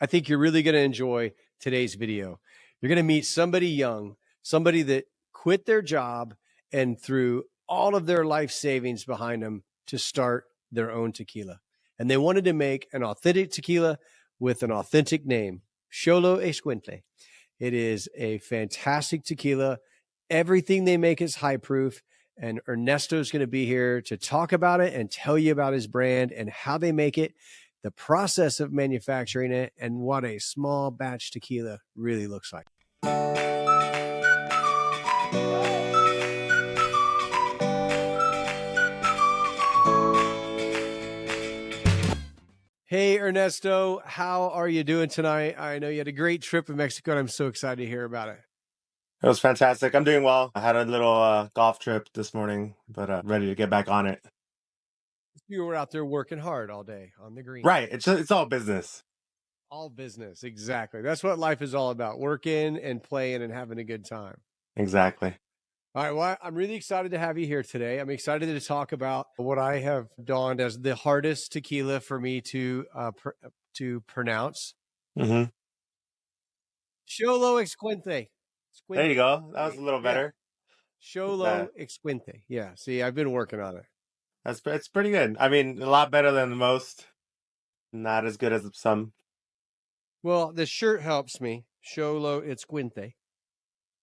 I think you're really going to enjoy today's video. You're going to meet somebody young, somebody that quit their job and threw all of their life savings behind them to start their own tequila. And they wanted to make an authentic tequila with an authentic name, Xoloitzcuintle. It is a fantastic tequila. Everything they make is high proof. And Ernesto is going to be here to talk about it and tell you about his brand and how they make it, the process of manufacturing it, and what a small batch tequila really looks like. Hey, Ernesto, how are you doing tonight? I know you had a great trip in Mexico, and I'm so excited to hear about it. It was fantastic. I'm doing well. I had a little golf trip this morning, but ready to get back on it. You were out there working hard all day on the green. Right. It's all business. All business, exactly. That's what life is all about, working and playing and having a good time. Exactly. All right, well, I'm really excited to have you here today. I'm excited to talk about what I have dawned as the hardest tequila for me to pronounce. Mm-hmm. Xoloitzcuintle. There you go. That was a little better. Xoloitzcuintle. Yeah, see, I've been working on it. It's pretty good. I mean, a lot better than most. Not as good as some. Well, the shirt helps me. Xoloitzcuintle.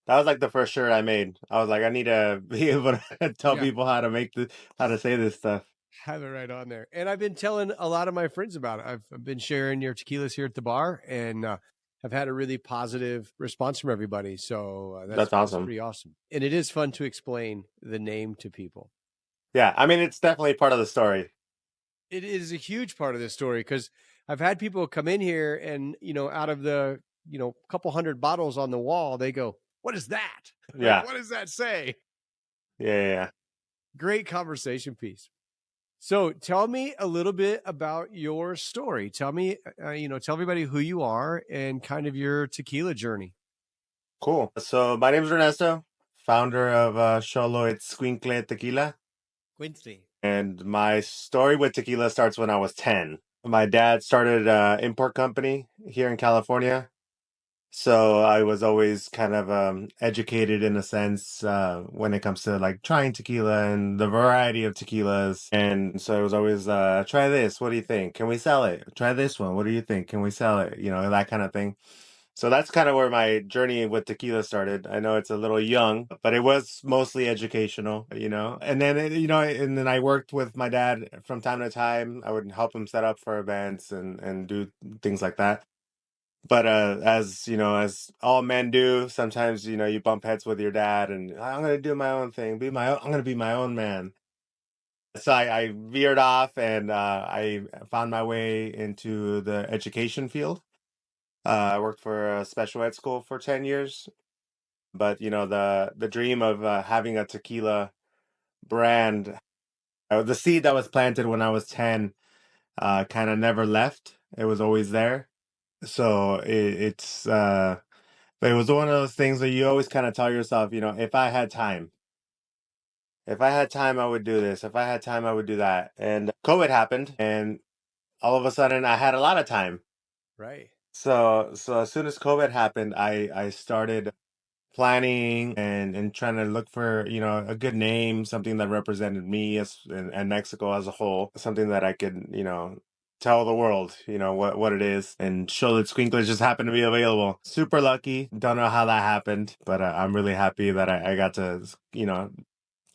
That was like the first shirt I made. I was like, I need to be able to tell people how to say this stuff. Have it right on there. And I've been telling a lot of my friends about it. I've been sharing your tequilas here at the bar, and have had a really positive response from everybody. So That's awesome. That's pretty awesome. And it is fun to explain the name to people. Yeah, I mean, it's definitely part of the story. It is a huge part of the story because I've had people come in here and, out of the, couple hundred bottles on the wall, they go, "What is that? Yeah. Like, what does that say?" Yeah. Great conversation piece. So tell me a little bit about your story. Tell me, tell everybody who you are and kind of your tequila journey. Cool. So my name is Ernesto, founder of Xoloitzcuintle Tequila. Quincy. And my story with tequila starts when I was 10. My dad started an import company here in California. So I was always kind of educated in a sense when it comes to like trying tequila and the variety of tequilas. And so it was always, try this. What do you think? Can we sell it? Try this one. What do you think? Can we sell it? That kind of thing. So that's kind of where my journey with tequila started. I know it's a little young, but it was mostly educational, And then, and then I worked with my dad from time to time. I would help him set up for events and do things like that. But as all men do, sometimes, you bump heads with your dad and I'm going to do my own thing, I'm going to be my own man. So I veered off and I found my way into the education field. I worked for a special ed school for 10 years, but the dream of having a tequila brand, the seed that was planted when I was 10, kind of never left. It was always there. So it was one of those things that you always kind of tell yourself, if I had time, I would do this. If I had time, I would do that. And COVID happened, and all of a sudden I had a lot of time. Right. So as soon as COVID happened, I started planning and trying to look for, a good name, something that represented me and Mexico as a whole, something that I could, tell the world, what it is. And Xoloitzcuintle just happened to be available. Super lucky. Don't know how that happened, but I'm really happy that I got to,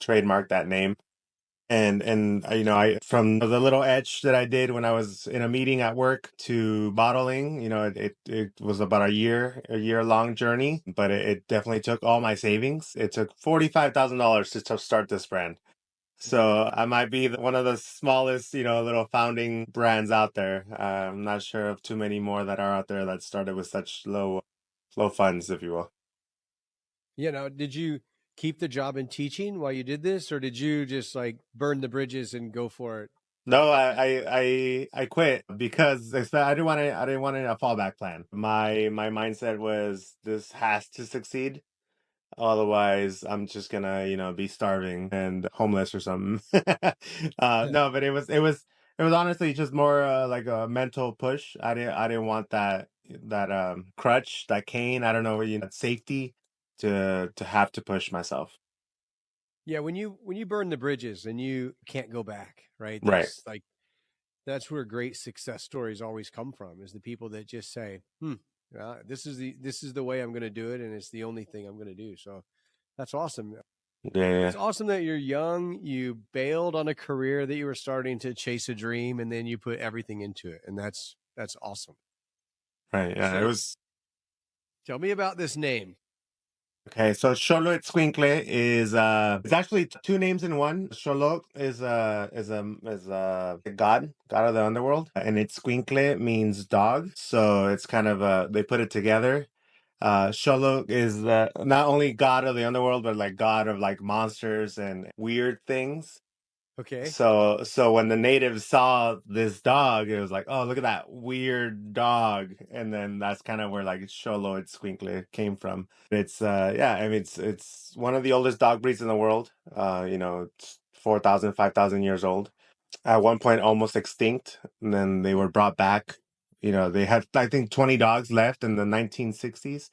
trademark that name. And I from the little etch that I did when I was in a meeting at work to bottling, it was about a year long journey, but it definitely took all my savings. It took $45,000 to start this brand. So I might be one of the smallest, little founding brands out there. I'm not sure of too many more that are out there that started with such low funds, if you will. Did you keep the job in teaching while you did this, or did you just like burn the bridges and go for it? No, I quit because I didn't want a fallback plan. My mindset was this has to succeed. Otherwise, I'm just gonna, be starving and homeless or something. No, but it was honestly just more like a mental push. I didn't want that, crutch, that cane. I don't know, that safety to have to push myself. Yeah, when you burn the bridges and you can't go back, right? Right. That's where great success stories always come from, is the people that just say, this is the way I'm going to do it, and it's the only thing I'm going to do. So that's awesome. Yeah. It's awesome that you're young. You bailed on a career that you were starting to chase a dream, and then you put everything into it, and that's awesome. Right. Yeah. It So was. tell me about this name. Okay, so Xoloitzcuintle is it's actually two names in one. Xolot is a god of the underworld, and Itzcuintle means dog. So it's kind of they put it together. Xolot is not only god of the underworld, but like god of like monsters and weird things. Okay. So when the natives saw this dog, it was like, oh, look at that weird dog, and then that's kind of where like Xoloitzcuintle came from. It's yeah, I mean it's one of the oldest dog breeds in the world. It's 4,000, 5,000 years old. At one point, almost extinct, and then they were brought back. They had I think 20 dogs left in the 1960s,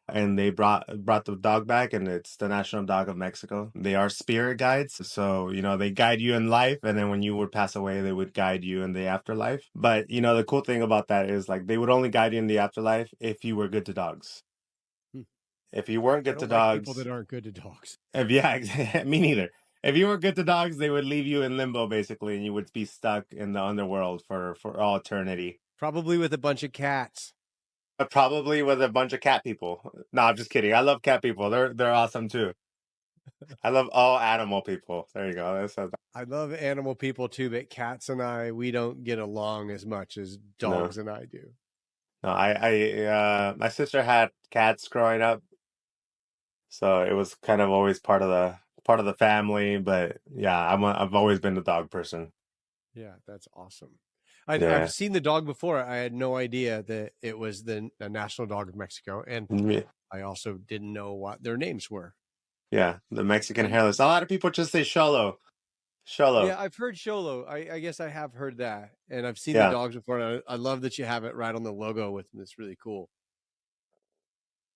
and they brought the dog back, and it's the national dog of Mexico. They are spirit guides, so they guide you in life, and then when you would pass away, they would guide you in the afterlife. But the cool thing about that is like they would only guide you in the afterlife if you were good to dogs. Hmm. If you weren't I good to don't like people dogs, that aren't good to dogs. if yeah, me neither. If you weren't good to dogs, they would leave you in limbo basically, and you would be stuck in the underworld for all eternity. Probably with a bunch of cats. But probably with a bunch of cat people. No, I'm just kidding. I love cat people. They're awesome too. I love all animal people. There you go. I love animal people too, but cats and we don't get along as much as No, dogs and I do. no. My sister had cats growing up, so it was kind of always part of the family. But yeah, I've always been the dog person. Yeah, that's awesome. I've Yeah, seen the dog before. I had no idea that it was the national dog of Mexico, and yeah, I also didn't know what their names were. yeah. The Mexican And hairless. A lot of people just say Xolo, Xolo. yeah, I've heard Xolo. I guess I have heard that, and I've seen the Yeah, dogs before. And I love that you have it right on the logo with them. It's really cool.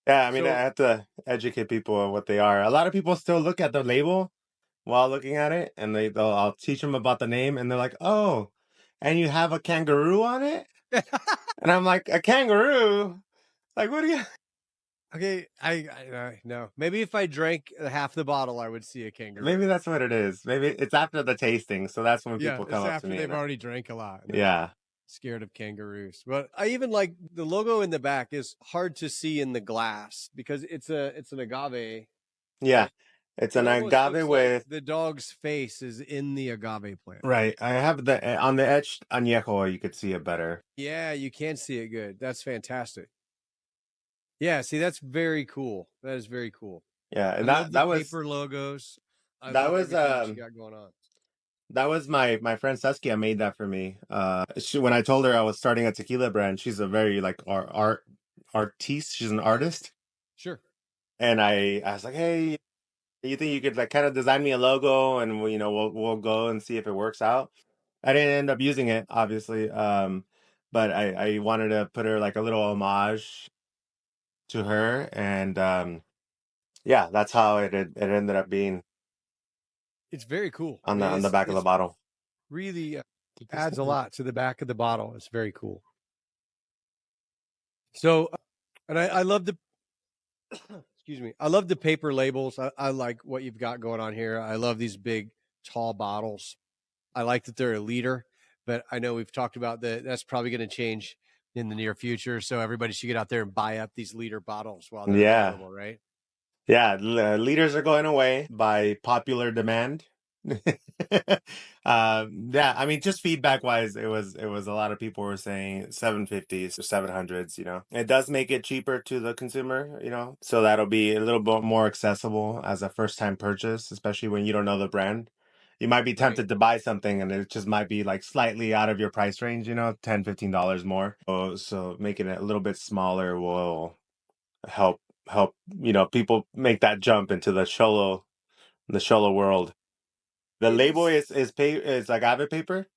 yeah. I mean, I So have to educate people on what they are. A lot of people still look at the label while looking at it, and I'll teach them about the name, and they're like, "Oh, and you have a kangaroo on it?" And I'm like, "A kangaroo? Like, what do you?" okay, I no. Maybe if I drank half the bottle, I would see a Maybe kangaroo. that's what it is. Maybe it's after the tasting, so that's when Yeah, people come it's up to after me they've and already drank a lot and they're yeah, scared of kangaroos. But I even like the logo in the back is hard to see in the glass because it's an agave, yeah. but It's it an almost agave looks like with the dog's face is in the agave plant. right. I have the on the etched Añejo. You could see it better. Yeah, you can see it good. That's fantastic. Yeah, see, that's very cool. That is very cool. Yeah, I and love that the that was paper logos. I that love was everything that you got going on. that was my friend Saskia made that for me. When I told her I was starting a tequila brand, she's a very like artiste. She's an artist, Sure. and I was like, hey, you think you could like kind of design me a logo, and we'll go and see if it works out. I didn't end up using it, obviously, but I wanted to put her like a little homage to her, and yeah, that's how it ended up being It's very cool. I on the mean, on the back of the it's bottle. really Did this adds a thing- lot to the back of the bottle. It's very cool. So, and I love the excuse me. I love the paper labels. I like what you've got going on here. I love these big, tall bottles. I like that they're a liter, but I know we've talked about that. That's probably going to change in the near future. So everybody should get out there and buy up these liter bottles while they're Yeah, available, right? yeah, leaders are going away by popular demand. Yeah, I mean, just feedback wise, it was a lot of people were saying 750s or 700s. It does make it cheaper to the consumer. So that'll be a little bit more accessible as a first time purchase, especially when you don't know the brand. You might be Right. tempted to buy something and it just might be like slightly out of your price range, 10, $15 more. So making it a little bit smaller will help people make that jump into the Xolo world. The It label is. is agave paper.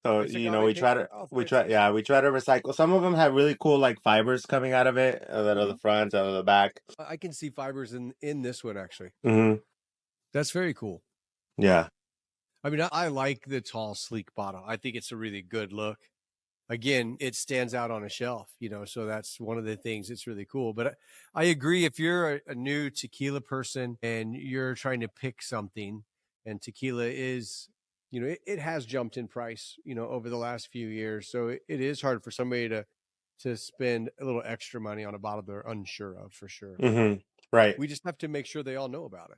So, It's agave paper. Oh, fantastic. we try to recycle. Some of them have really cool like fibers coming out of it, out of the front, out of the back. I can see fibers in this one actually. Hmm. That's very cool. Yeah. I mean, I like the tall, sleek bottle. I think it's a really good look. Again, it stands out on a shelf, so that's one of the things that's really cool. But I agree, if you're a new tequila person and you're trying to pick something, and tequila is, it has jumped in price, over the last few years. So it is hard for somebody to spend a little extra money on a bottle they're unsure of, for sure. Hmm. Right. We just have to make sure they all know about it.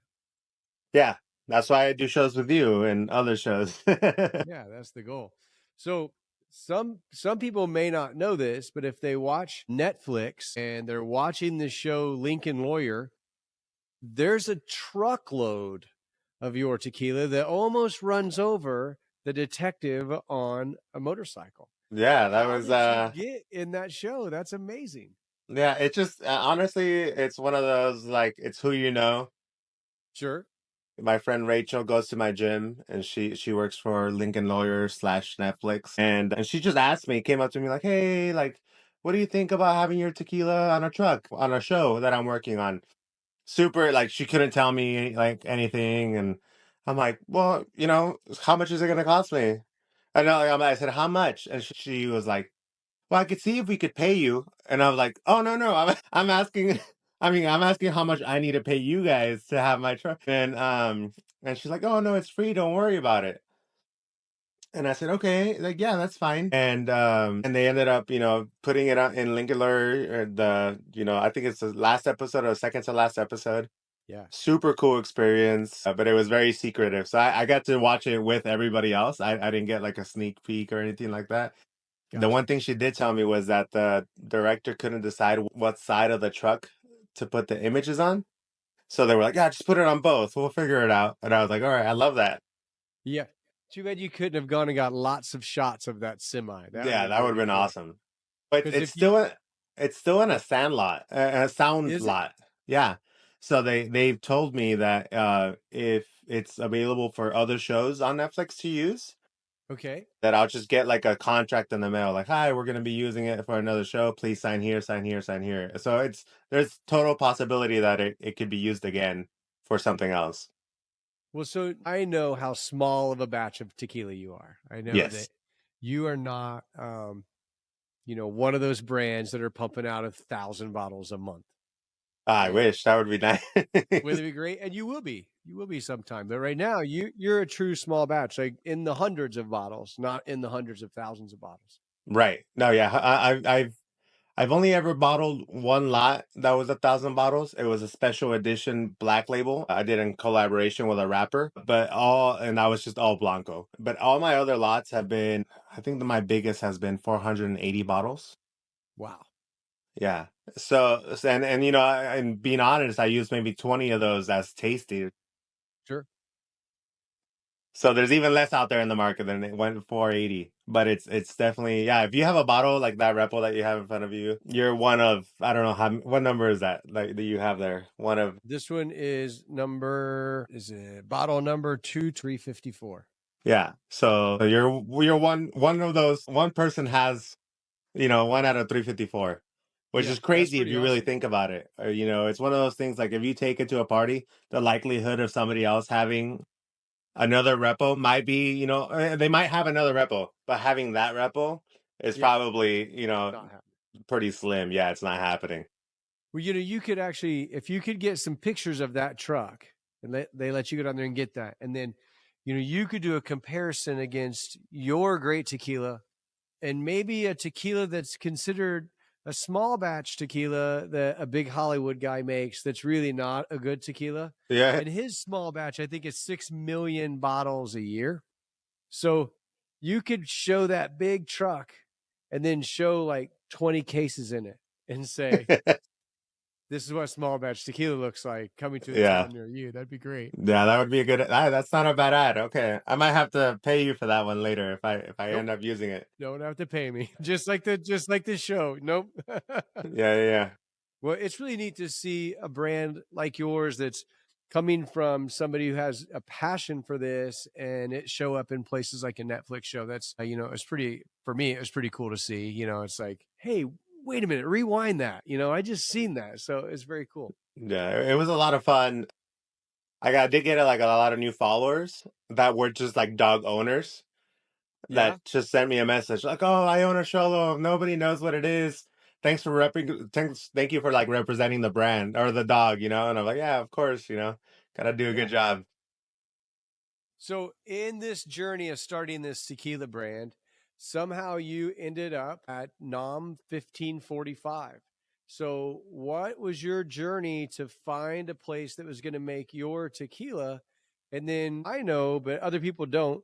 Yeah. That's why I do shows with you and other shows. Yeah, that's the goal. So some people may not know this, but if they watch Netflix and they're watching the show Lincoln Lawyer, there's a truckload of your tequila that almost runs over the detective on a motorcycle. Yeah, that How was did you get in that show? That's amazing. yeah, it's just honestly, it's one of those like it's who you know. Sure. My friend Rachel goes to my gym, and she works for Lincoln Lawyer slash Netflix, and she just asked me, came up to me like, "Hey, like, what do you think about having your tequila on a truck on a show that I'm working on?" Super, like she couldn't tell me like anything, and I'm like, "Well, how much is it gonna cost me?" I know, I said, "How much?" And she was like, "Well, I could see if we could pay you." And I was like, "Oh, no, no, I'm asking." I mean, I'm asking how much I need to pay you guys to have my truck. And she's like, "Oh no, it's free. Don't worry about it." And I said, "Okay, like yeah, that's fine." And they ended up, putting it out in Lincoln Lawyer, I think it's the last episode or second to last episode. Yeah. Super cool experience, but it was very secretive. So I got to watch it with everybody else. I didn't get like a sneak peek or anything like that. The Gotcha. one thing she did tell me was that the director couldn't decide what side of the truck to put the images on. So they were like, "Yeah, just put it on both. We'll figure it out." And I was like, "All right, I love that." Yeah. Too bad you couldn't have gone and got lots of shots of that semi. That would have Yeah, been that would have really been cool. awesome. But Because if you it's still in a sand lot, a sound is it lot. Yeah. So they've told me that if it's available for other shows on Netflix to use, okay. that I'll just get like a contract in the mail, like, "Hi, we're gonna be using it for another show. Please sign here, sign here, sign here." So there's total possibility that it could be used again for something else. Well, so I know how small of a batch of tequila you are. I know Yes. that you are not, one of those brands that are pumping out 1,000 bottles a month. I And wish that would be nice. wouldn't it be great? And you will be. You will be sometime. But right now, you're a true small batch, like in the hundreds of bottles, not in the hundreds of thousands of bottles. Right. No, yeah. I've only ever bottled one lot that was 1,000 bottles. It was a special edition black label I did in collaboration with a rapper, and that was just all Blanco. But all my other lots have been, I think my biggest has been 480 bottles. Wow. Yeah. And being honest, I used maybe 20 of those as tasty. Sure. So there's even less out there in the market than it went 480. But it's definitely, yeah, if you have a bottle like that Repo that you have in front of you, you're one of, I don't know what number is that like that you have there? One of This one is bottle number 2354. Yeah. So you're one of those, one person has, one out of 354. Which Yeah, is that's crazy if pretty you really awesome. think about it. Or, it's one of those things like if you take it to a party, the likelihood of somebody else having another repo might be, they might have another repo, but having that repo is Yeah, probably, not happening. pretty slim. Yeah, it's not happening. Well, you could actually, if you could get some pictures of that truck and they let you go down there and get that. And then, you could do a comparison against your great tequila and maybe a tequila that's considered a small batch tequila that a big Hollywood guy makes that's really not a good tequila. Yeah. And his small batch, I think, is 6 million bottles a year. So you could show that big truck and then show like 20 cases in it and say, this is what small batch tequila looks like coming to a Yeah. town near you. That'd be great. Yeah, that would be a good, that's not a bad ad. Okay. I might have to pay you for that one later if I Nope. end up using it. Don't have to pay me. Just like the show. Nope. Yeah, yeah, yeah. Well, it's really neat to see a brand like yours that's coming from somebody who has a passion for this and it show up in places like a Netflix show, that's, it's pretty, for me, it was pretty cool to see. It's like, hey, wait a minute, rewind that. I just seen that. So it's very cool. Yeah, it was a lot of fun. Did get like a lot of new followers that were just like dog owners Yeah. that just sent me a message like, "Oh, I own a Xolo. Nobody knows what it is. Thank you for like representing the brand or the dog, you know." And I'm like, "Yeah, of course, gotta do a Yeah. good job." So in this journey of starting this tequila brand, somehow you ended up at NOM 1545. So what was your journey to find a place that was going to make your tequila? And then I know, but other people don't.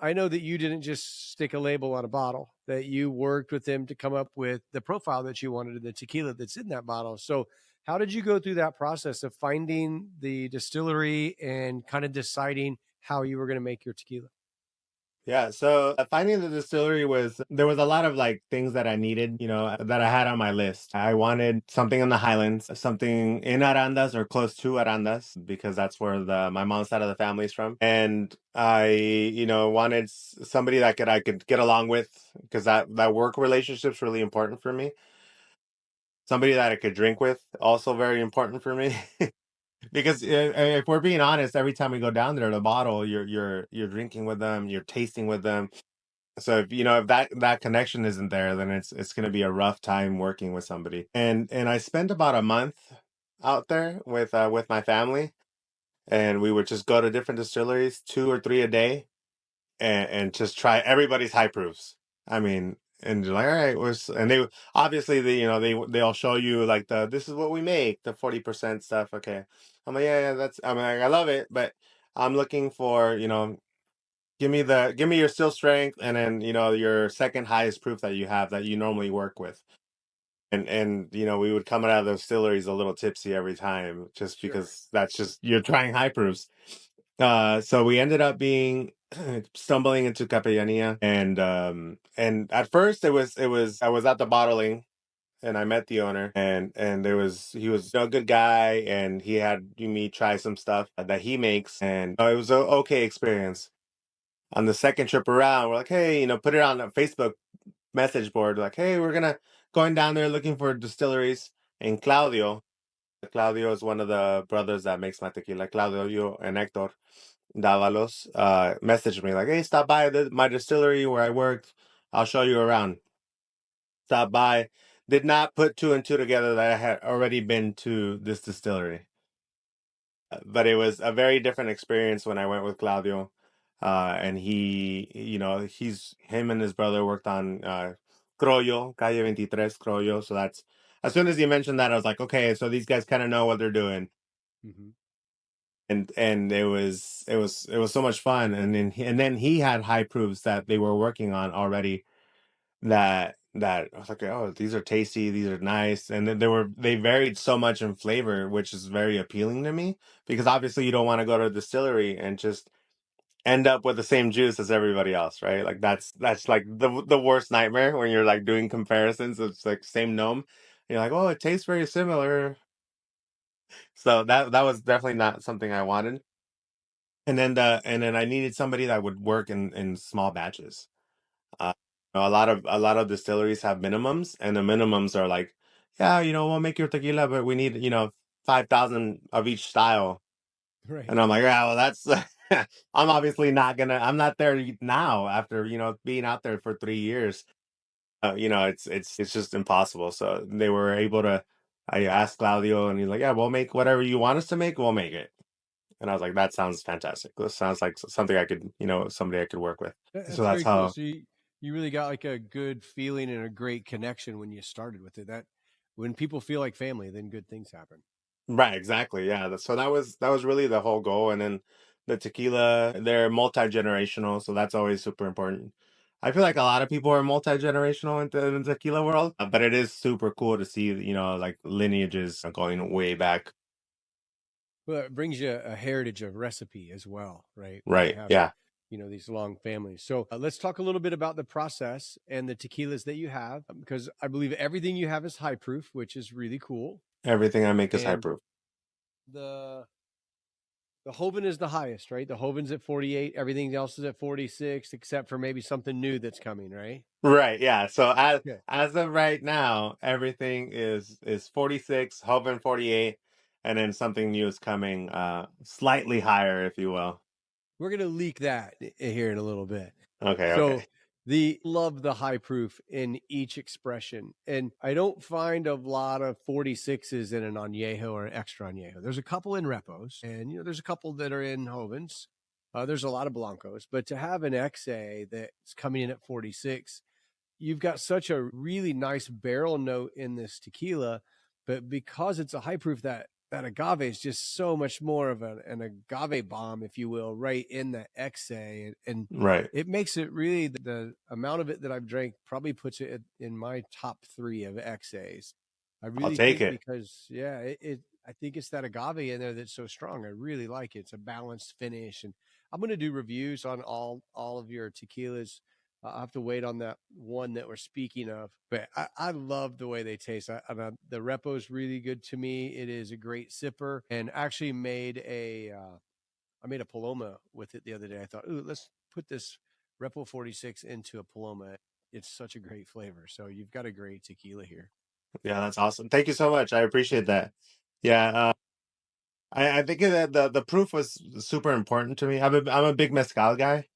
I know that you didn't just stick a label on a bottle, that you worked with them to come up with the profile that you wanted in the tequila that's in that bottle. So how did you go through that process of finding the distillery and kind of deciding how you were going to make your tequila? Yeah, so finding the distillery there was a lot of like things that I needed, that I had on my list. I wanted something in the Highlands, something in Arandas or close to Arandas, because that's where my mom's side of the family is from. And I, wanted somebody that I could get along with, because that work relationship's really important for me. Somebody that I could drink with, also very important for me. Because if we're being honest, every time we go down there, the bottle, you're drinking with them, you're tasting with them. So if that connection isn't there, then it's going to be a rough time working with somebody. And I spent about a month out there with my family, and we would just go to different distilleries, 2 or 3 a day, and just try everybody's high proofs. I mean, and you're like, all right, and they obviously they'll show you like this is what we make, the 40% stuff. Okay, I'm like, yeah, that's, I mean, I love it, but I'm looking for, give me your still strength, and then your second highest proof that you have that you normally work with. And we would come out of those distilleries a little tipsy every time, just Sure. because that's just, you're trying high proofs. So we ended up being stumbling into Capellania, and at first it was I was at the bottling, and I met the owner, and he was a good guy, and he had me try some stuff that he makes, and it was a okay experience. On the second trip around, we're like, hey, put it on a Facebook message board, like, hey, we're going down there looking for distilleries. And Claudio is one of the brothers that makes my tequila. Claudio and Hector Davalos messaged me like, hey, stop by my distillery where I worked. I'll show you around. Stop by. Did not put two and two together that I had already been to this distillery. But it was a very different experience when I went with Claudio. And him and his brother worked on Croyo, Calle 23 Croyo. So that's, as soon as you mentioned that, I was like, okay, so these guys kind of know what they're doing. Mm-hmm. And it was so much fun. And then he had high proofs that they were working on already, that I was like, oh, these are tasty, these are nice. And then they varied so much in flavor, which is very appealing to me, because obviously you don't want to go to a distillery and just end up with the same juice as everybody else, right? Like that's like the worst nightmare when you're like doing comparisons. It's like same gnome. And you're like, oh, it tastes very similar. So that was definitely not something I wanted. And then I needed somebody that would work in small batches. Uh, a lot of distilleries have minimums, and the minimums are like, yeah, we'll make your tequila, but we need 5,000 of each style. Right. And I'm like, yeah, well, that's I'm not there now after being out there for 3 years. It's just impossible. So they were able to. I asked Claudio, and he's like, yeah, we'll make whatever you want us to make. We'll make it. And I was like, that sounds fantastic. This sounds like something I could, somebody I could work with. So That's that's very cool. how. So you really got like a good feeling and a great connection when you started with it. That when people feel like family, then good things happen. Right, exactly. Yeah. So that was really the whole goal. And then the tequila, they're multi-generational, so that's always super important. I feel like a lot of people are multi-generational in the tequila world, but it is super cool to see, like lineages going way back. Well, it brings you a heritage of recipe as well, right? When you Right. have, Yeah. these long families. So let's talk a little bit about the process and the tequilas that you have, because I believe everything you have is high proof, which is really cool. Everything I make is high And proof. the The Joven is the highest, right? The Joven's at 48. Everything else is at 46, except for maybe something new that's coming, right? Right, yeah. So Yeah. as of right now, everything is 46, Hoven 48, and then something new is coming slightly higher, if you will. We're going to leak that here in a little bit. Okay, okay. So the love the high proof in each expression. And I don't find a lot of 46s in an Añejo or an extra Añejo. There's a couple in Repos, and there's a couple that are in Jovens. There's a lot of Blancos, but to have an XA that's coming in at 46, you've got such a really nice barrel note in this tequila, but because it's a high proof, that agave is just so much more of an agave bomb, if you will, right in the XA, and Right. it makes it really the amount of it that I've drank probably puts it in my top 3 of XAs. I I'll really take think it. because I think it's that agave in there that's so strong. I really like it. It's a balanced finish, and I'm going to do reviews on all of your tequilas. I'll have to wait on that one that we're speaking of, but I love the way they taste. The Repo is really good to me. It is a great sipper, and actually I made a Paloma with it the other day. I thought, ooh, let's put this Repo 46 into a Paloma. It's such a great flavor. So you've got a great tequila here. Yeah, that's awesome. Thank you so much. I appreciate that. Yeah, I think that the proof was super important to me. I'm a big mezcal guy.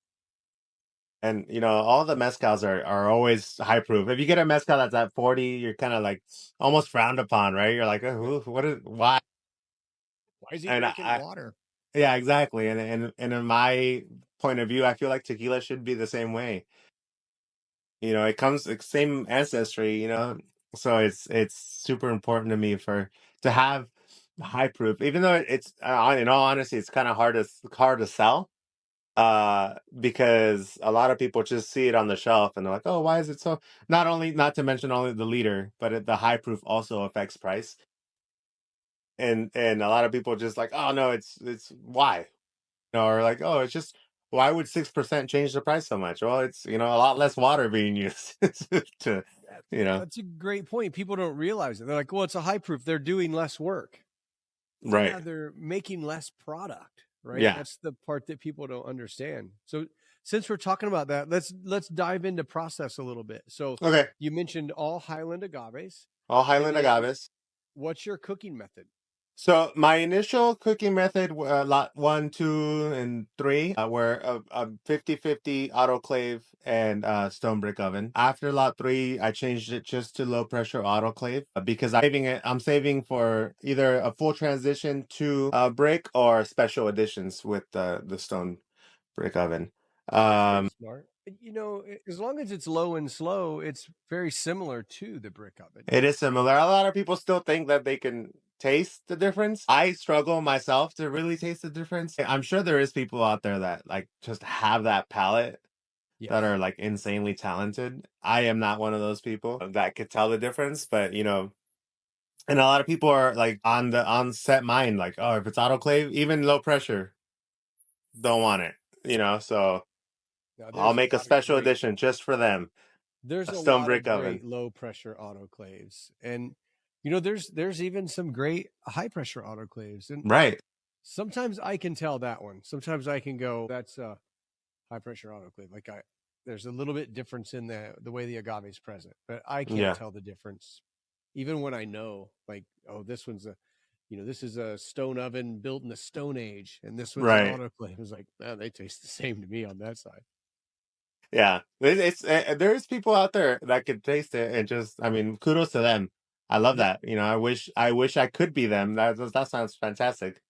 And all the mezcals are always high proof. If you get a mezcal that's at 40, you're kind of like almost frowned upon, right? You're like, oh, what is why? Why is he And drinking water? yeah, exactly. And in my point of view, I feel like tequila should be the same way. It comes the same ancestry, so it's super important to me to have high proof, even though it's in all honesty, it's kind of hard to sell because a lot of people just see it on the shelf and they're like, oh, why is it so? Not to mention only the liter, but the high proof also affects price. And a lot of people just like, oh no, it's why? Or like, oh, it's just why would 6% change the price so much? Well, it's a lot less water being used to, you know, That's a great point. People don't realize it. They're like, well, it's a high proof. They're doing less work. right. Yeah, they're making less product, right? Yeah. That's the part that people don't understand. So since we're talking about that, let's dive into process a little bit. So Okay. you mentioned all Highland agaves, All and Highland then agaves. what's your cooking method? So my initial cooking method, lot 1, 2, and 3, were a 50/50 autoclave and stone brick oven. After lot 3, I changed it just to low pressure autoclave because I'm saving for either a full transition to brick or special editions with the stone brick oven. That's very Um, smart. As long as it's low and slow, it's very similar to the brick oven. It is similar. A lot of people still think that they can taste the difference. I struggle myself to really taste the difference. I'm sure there is people out there that like just have that palate that are Yes. like insanely talented. I am not one of those people that could tell the difference, but and a lot of people are like on set mind, like, oh, if it's autoclave, even low pressure, don't want it. So Now I'll there's a make a lot of special great edition just for them, there's a a stone lot brick of oven. great low pressure autoclaves. And there's even some great high pressure autoclaves. And Right. sometimes I can tell that one. Sometimes I can go, that's a high pressure autoclave. There's a little bit difference in the way the agave is present, but I can't Yeah. tell the difference. Even when I know, like, oh, this is a stone oven built in the Stone Age, and this one's an Right. autoclave. It's like, man, they taste the same to me on that side. Yeah, there's people out there that could taste it and just, I mean, kudos to them. I love Yeah, that. I wish I could be them. That sounds fantastic.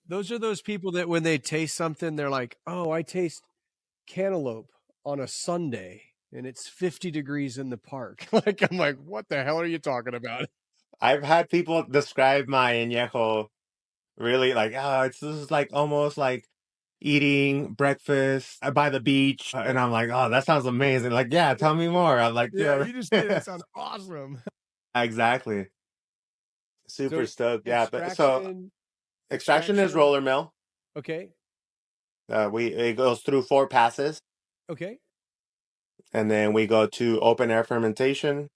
those are those people that when they taste something, they're like, oh, I taste cantaloupe on a Sunday and it's 50 degrees in the park. I'm like, what the hell are you talking about? I've had people describe my añejo really like, oh, this is like almost like eating breakfast by the beach, and I'm like, oh, that sounds amazing. Like, yeah, Yeah, tell me more. I'm like, yeah, yeah, you just made it sound awesome. exactly. Super So stoked. Yeah, but so extraction, extraction is extraction. roller mill. Okay. It goes through 4 passes. Okay. And then we go to open air fermentation.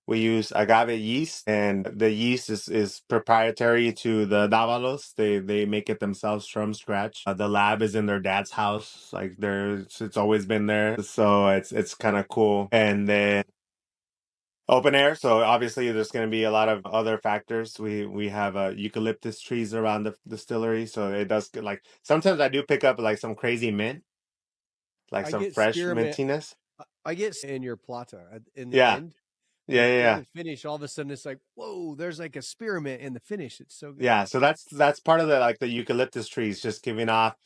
We use agave yeast, and the yeast is proprietary to the Davalos. They make it themselves from scratch. The lab is in their dad's house. Like it's always been there, so it's kind of cool. And then open air, so obviously there's going to be a lot of other factors. We have eucalyptus trees around the distillery, so it does get, like sometimes I do pick up like some crazy mint, like I some get fresh spearmint. mintiness. I get in your plata in the Yeah, end, yeah, in yeah, the finish. All of a sudden, it's like, whoa! There's like a spearmint in the finish. It's so good. yeah. So that's part of the like the eucalyptus trees just giving off,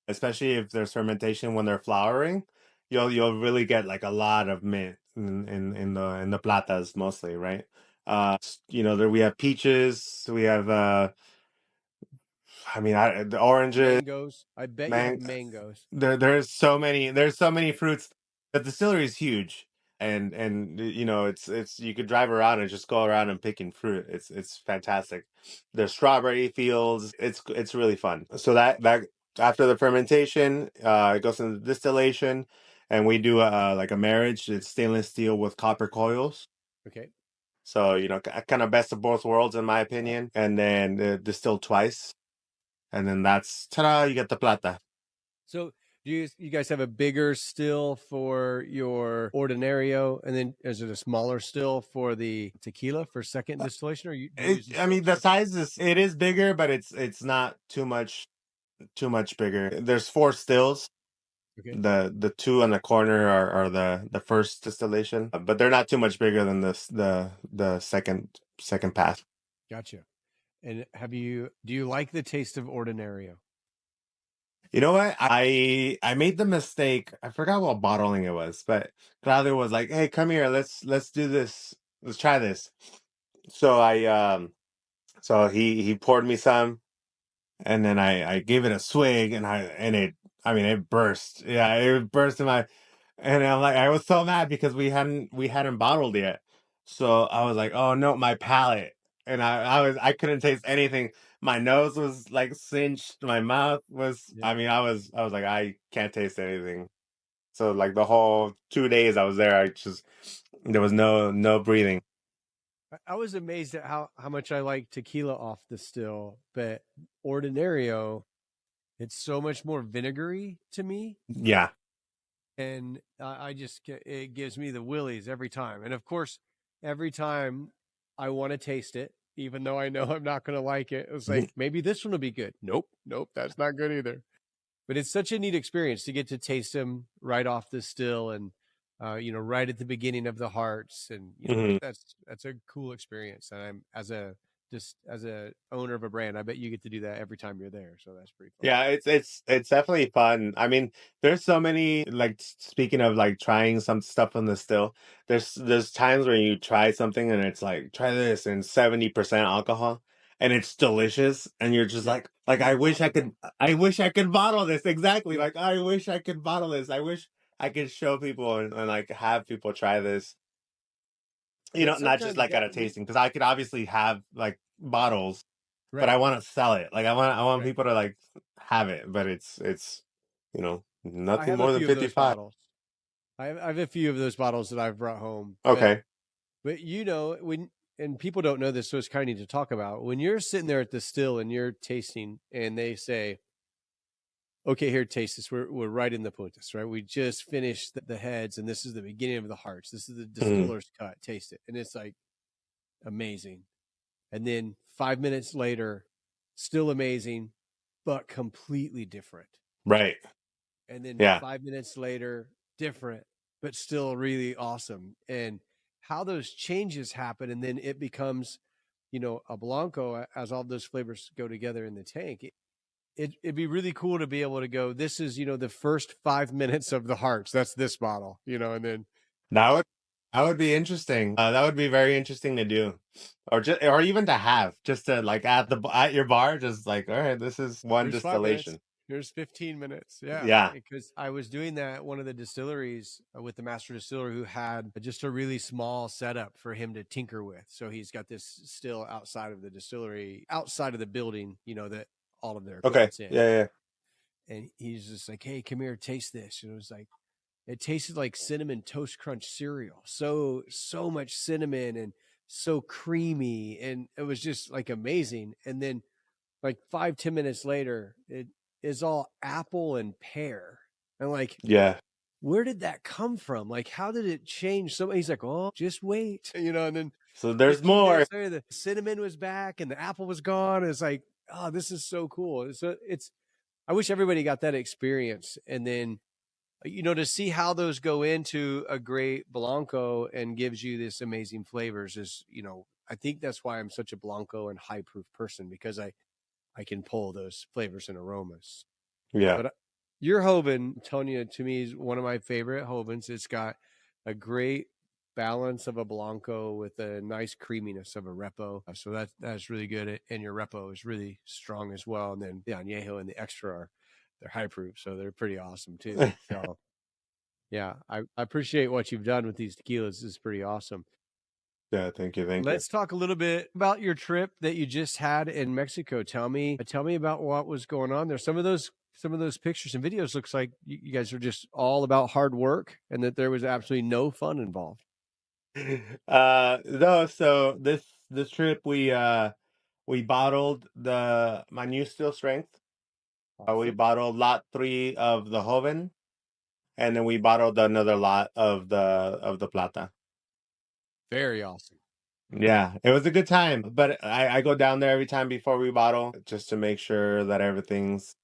especially if there's fermentation when they're flowering, you'll really get like a lot of mint in the platas mostly, right? There we have peaches, we have the oranges, Mangoes. I bet you have man. mangoes. There's so many fruits. The distillery is huge, and it's you could drive around and just go around and picking fruit. It's fantastic. There's strawberry fields. It's really fun. So that after the fermentation, it goes into distillation, and we do like a marriage. It's stainless steel with copper coils. Okay. So kind of best of both worlds in my opinion. And then distill twice, and then that's ta-da! You get the plata. So do you guys have a bigger still for your ordinario, and then is it a smaller still for the tequila for second distillation, or do you use the I same mean, the still? size is bigger, but it's not too much bigger. There's four stills. Okay, The two on the corner are the first distillation, but they're not too much bigger than the second pass. gotcha. And do you like the taste of ordinario? You know what? I made the mistake. I forgot what bottling it was, but Claudio was like, "Hey, come here. Let's do this. Let's try this." So he poured me some. And then I gave it a swig, and it burst. Yeah, it burst in my, and I'm like, I was so mad because we hadn't bottled yet. So I was like, oh no, my palate. And I couldn't taste anything. My nose was like cinched. My mouth was, Yeah. I was like, I can't taste anything. So like the whole 2 days I was there, there was no breathing. I was amazed at how much I like tequila off the still, but ordinario, it's so much more vinegary to me, Yeah. and I just it gives me the willies every time. And of course, every time I want to taste it, even though I know I'm not going to like it. It's like maybe this one will be good. Nope, nope, that's not good either. But it's such a neat experience to get to taste them right off the still, and right at the beginning of the hearts, and Mhm. that's a cool experience. And I'm as a owner of a brand, I bet you get to do that every time you're there, so that's pretty fun. Yeah, it's definitely fun. I mean, there's so many like speaking of like trying some stuff on the still, there's times where you try something and it's like try this and 70% alcohol and it's delicious and you're just Yeah, like I wish I could bottle this exactly. yeah, Like I wish I could bottle this. I wish I could show people and like have people try this. but Not just sometimes like at a tasting because I could obviously have like bottles but right, I want to sell it. Like I want right. people to like have it, but it's I nothing have a more than few of those 55. bottles. I have a few of those bottles that I've brought home, but Okay. when and people don't know this, so it's kind of neat to talk about. When you're sitting there at the still and you're tasting, and they say, "Okay, here, taste this. We're right in the puntas, right? We just finished the heads, and this is the beginning of the hearts. This is the Mhm. distiller's cut. Taste it," and it's like amazing. And then 5 minutes later, still amazing, but completely different. Right. And then Yeah. 5 minutes later, different, but still really awesome. And how those changes happen, and then it becomes, a Blanco as all those flavors go together in the tank. It'd be really cool to be able to go, this is, the first 5 minutes of the hearts. That's this bottle, and then That would that would be interesting. That would be very interesting to do, or even to have just to like at your bar, just like all right, this is one here's 5 minutes. distillation. Here's 15 minutes. Yeah. Yeah. Because I was doing that at one of the distilleries with the master distiller who had just a really small setup for him to tinker with. So he's got this still outside of the distillery, outside of the building, that all of their Okay. equipment's in. Yeah. Yeah. And he's just like, hey, come here, taste this. And it was like, It tasted like cinnamon toast crunch cereal. So much cinnamon and so creamy, and it was just like amazing. And then like 5-10 minutes later, it is all apple and pear. And like, Yeah. where did that come from? Like, how did it change? He's like, oh, just wait, and then So there's 15 more. minutes later, the cinnamon was back and the apple was gone. It's like, oh, this is so cool. So I wish everybody got that experience. And then, to see how those go into a great Blanco and gives you this amazing flavors is, I think that's why I'm such a Blanco and high proof person, because I can pull those flavors and aromas. Yeah. But your Joven, Tonya, to me is one of my favorite Jovens. It's got a great balance of a Blanco with a nice creaminess of a Repo. So that's really good. And your Repo is really strong as well. And then the Añejo and the Extra they're high proof, so they're pretty awesome too. So yeah, I appreciate what you've done with these tequilas. This is pretty awesome. Yeah, thank you. Let's talk a little bit about your trip that you just had in Mexico. Tell me about what was going on there. Some of those pictures and videos looks like you guys are just all about hard work, and that there was absolutely no fun involved. No, so this trip we bottled my new still strength. We Awesome. bottled lot 3 of the Joven, and then we bottled another lot of the Plata. Very awesome. Yeah, it was a good time. But I go down there every time before we bottle just to make sure that everything's,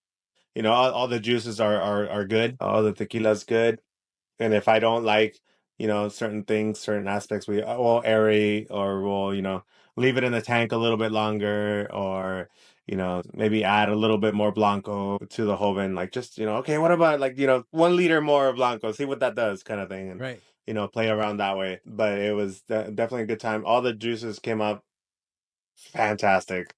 all the juices are good, all the tequila's good. And if I don't like, certain things, certain aspects, we'll aerate, or we'll, leave it in the tank a little bit longer, or, maybe add a little bit more Blanco to the Joven. Like, just, okay, what about like, 1 liter more of Blanco, see what that does, kind of thing. And, Right. play around that way. But it was definitely a good time. All the juices came up fantastic.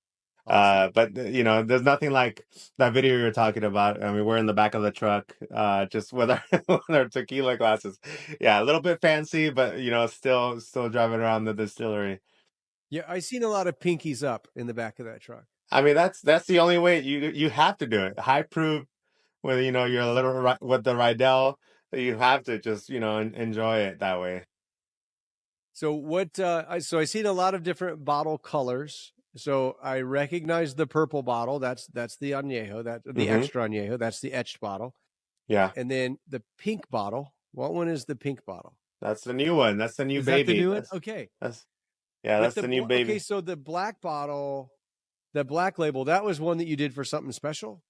Awesome. But there's nothing like that video you're talking about. I mean, we're in the back of the truck, just with our with our tequila glasses. Yeah, a little bit fancy, but still driving around the distillery. Yeah, I seen a lot of pinkies up in the back of that truck. I mean, that's the only way you have to do it. High proof, with you're a little with the Rydell, you have to just enjoy it that way. So what? So I seen a lot of different bottle colors. So I recognize the purple bottle. That's the añejo. That the Mm-hmm. extra añejo. That's the etched bottle. Yeah, And then the pink bottle. What one is the pink bottle? that's the new one. That's the new Is that the baby. new one? Okay. That's yeah, But that's the new baby. so the black bottle, the black label, that was one that you did for something special.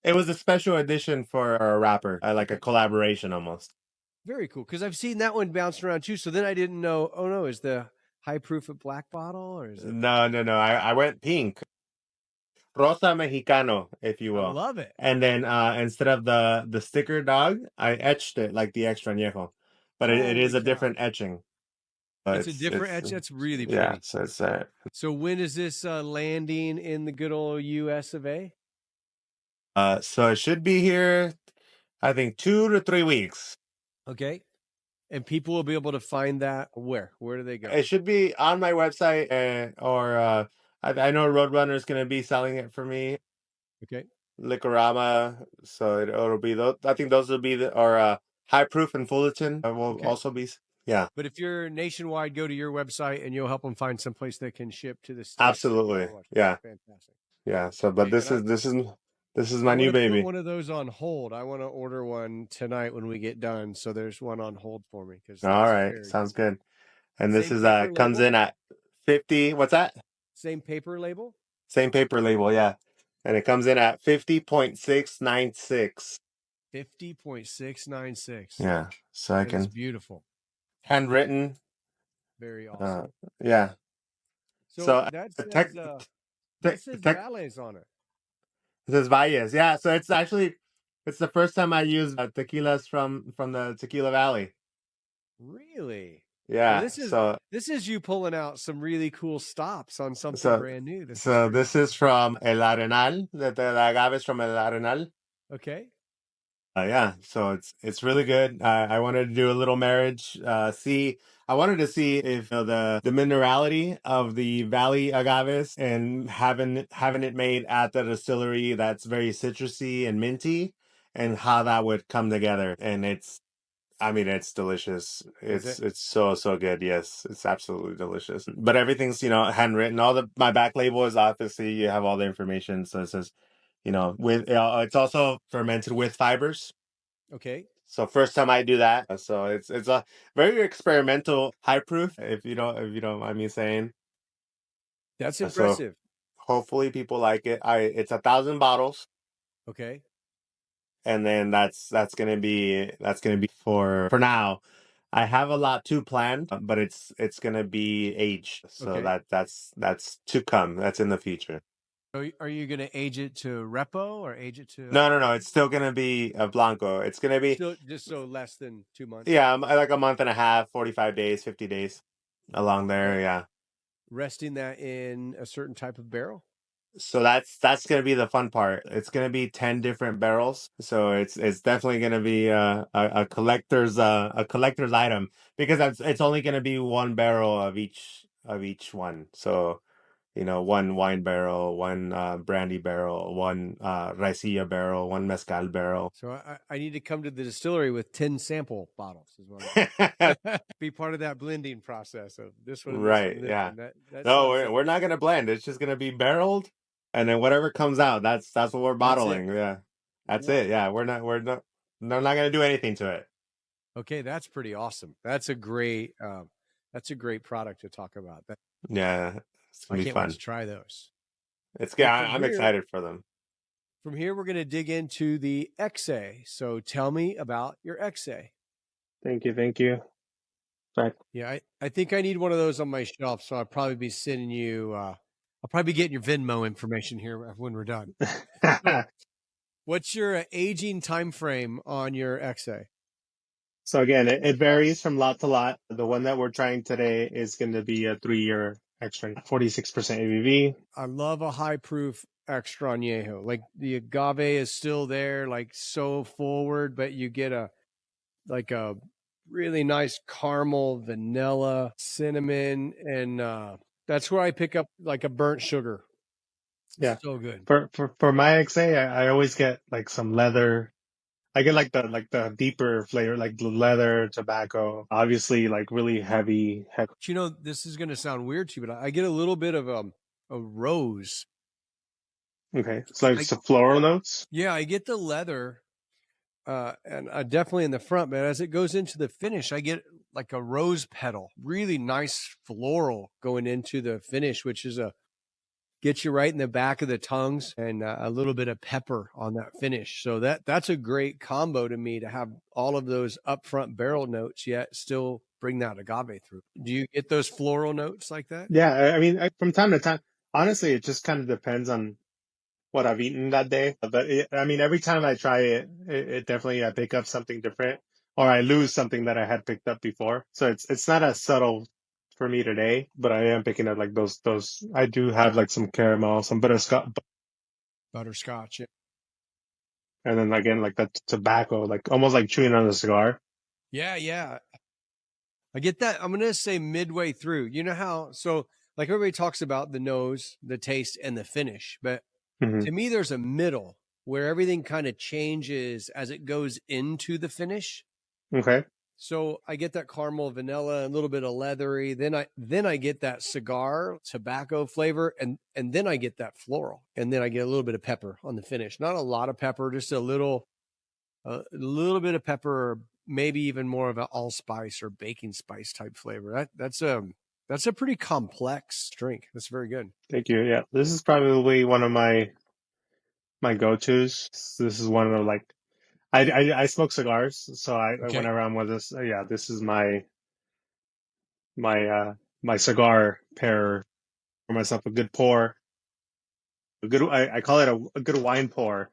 It was a special edition for a rapper, like a collaboration almost. Very cool, because I've seen that one bouncing around too. So then I didn't know. Oh no, is the high proof a black bottle, or is it? No, no, no. I went pink, rosa mexicano, if you I will. love it. And then instead of the sticker dog, I etched it like the extra añejo, but it is Holy a cow! different etching. But It's a different etch. That's really yeah. pretty. So it's So when is this landing in the good old U.S. of A? so it should be here, I think 2 to 3 weeks. Okay, and people will be able to find that where? Where do they go? It should be on my website, or I know Roadrunner is going to be selling it for me. Okay. Liquorama, so it'll be those. I think those will be or High Proof and Fullerton will Okay. also be. Yeah, But if you're nationwide, go to your website and you'll help them find someplace that can ship to the states. absolutely. Yeah, Fantastic. yeah. So, but Okay, this is I my want new to put baby. one of those on hold. I want to order one tonight when we get done. So there's one on hold for me, because All that's right, very sounds cool. good. And this Same is paper comes label. in at 50. What's that? Same paper label. Same paper label, yeah. And it comes in at 50.696. 50.696. Yeah, so I That is can beautiful. handwritten. Very awesome. Yeah. So So that says tech Valles on it. It says Valles. Yeah, so it's the first time I use tequilas from the Tequila Valley. Really? Well, Yeah, this is you pulling out some really cool stops on something so brand new. This is so pretty this cool. is from El Arenal, the agave is from El Arenal. Okay. Yeah, so it's really good. I wanted to do a little marriage. I wanted to see if the minerality of the valley agaves, and having it made at the distillery that's very citrusy and minty, and how that would come together. And I mean, it's delicious. Is it? It's so good. Yes, it's absolutely delicious. But everything's, handwritten. All the my back label is obviously you have all the information. So it says, with it's also fermented with fibers. Okay. So first time I do that. So it's a very experimental, high proof, if you don't mind me saying. That's So impressive. hopefully people like it. It's 1,000 bottles, Okay. and then that's gonna be for now. I have a lot to plan, but it's gonna be aged. So Okay. that's to come. That's in the future. So are you going to age it to repo or age it to No. It's still gonna be a Blanco. It's gonna be, still just so less than 2 months? yeah, like a month and a half, 45 days, 50 days along there. Okay. Yeah. Resting that in a certain type of barrel? So that's gonna be the fun part. It's gonna be 10 different barrels. So it's definitely gonna be a collector's item, because it's only gonna be one barrel of each one. So, one wine barrel, one brandy barrel, one raicilla barrel, one mezcal barrel. So I need to come to the distillery with 10 sample bottles is what I'm be part of that blending process of this one and this one Right, and this yeah. one. That No, sounds we're not gonna blend. It's just gonna be barreled, and then whatever comes out, that's what we're that's it. bottling. Yeah. That's Wow. it. Yeah. They're not gonna do anything to it. Okay, that's pretty awesome. That's a great product to talk about. Yeah. It's I gonna be can't wait to fun. try those. It's good. So I'm excited for them. from here we're going to dig into the XA. So tell me about your XA. Thank you. Thank you. Right. Yeah, I think I need one of those on my shelf. So I'll probably be sending you. I'll probably be getting your Venmo information here when we're done. So, what's your aging time frame on your XA? So again, it varies from lot to lot. The one that we're trying today is going to be a 3-year extra, 46% ABV. I love a high proof extra añejo. Like the agave is still there, like so forward, but you get a really nice caramel, vanilla, cinnamon, and that's where I pick up like a burnt sugar. Yeah. So good. For my XA, I always get like some leather. I get like the deeper flavor, like the leather, tobacco, obviously like really heavy. But this is going to sound weird to you, but I get a little bit of a rose. Okay. It's like I some floral notes. Yeah, I get the leather, and definitely in the front, but as it goes into the finish, I get like a rose petal, really nice floral going into the finish, which is gets you right in the back of the tongues, and a little bit of pepper on that finish. So that's a great combo to me, to have all of those upfront barrel notes yet still bring that agave through. Do you get those floral notes like that? Yeah. I mean, from time to time, honestly, it just kind of depends on what I've eaten that day. But I mean, every time I try it definitely, I pick up something different, or I lose something that I had picked up before. So it's not as subtle for me today, but I am picking up like those. I do have like some caramel, some butterscotch, Butterscotch. and then again like that tobacco, like almost like chewing on a cigar. Yeah. I get that. I'm going to say midway through. You know how, so like everybody talks about the nose, the taste, and the finish. But Hmm. to me, there's a middle where everything kind of changes as it goes into the finish. Okay. So I get that caramel, vanilla, a little bit of leathery. Then I get that cigar tobacco flavor, and then I get that floral, and then I get a little bit of pepper on the finish. Not a lot of pepper, just a little bit of pepper, or maybe even more of an allspice or baking spice type flavor. That's a pretty complex drink. That's very good. Thank you. Yeah, this is probably one of my go-tos. This is one of like I smoke cigars, so Okay. whenever I'm with this, yeah, this is my cigar pair. For myself a good pour, I call it a good wine pour.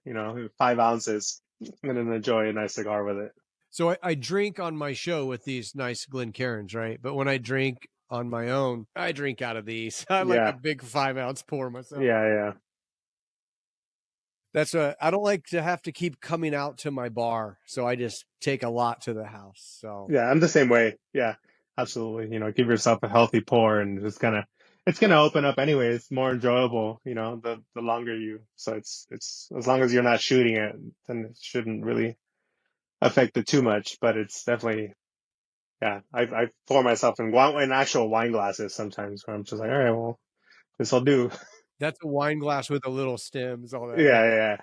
5 ounces, and then enjoy a nice cigar with it. So I drink on my show with these nice Glencairns, right? But when I drink on my own, I drink out of these. I like a Yeah, big 5 ounce pour myself. yeah. I don't like to have to keep coming out to my bar, so I just take a lot to the house. So Yeah, I'm the same way. Yeah, absolutely. Give yourself a healthy pour, and it's gonna open up anyway. It's more enjoyable, the longer you. So it's as long as you're not shooting it, then it shouldn't really affected too much, but it's definitely, yeah, I pour myself in actual wine glasses sometimes where I'm just like, all right, well, this'll do. That's a wine glass with a little stems, all that. Yeah, yeah.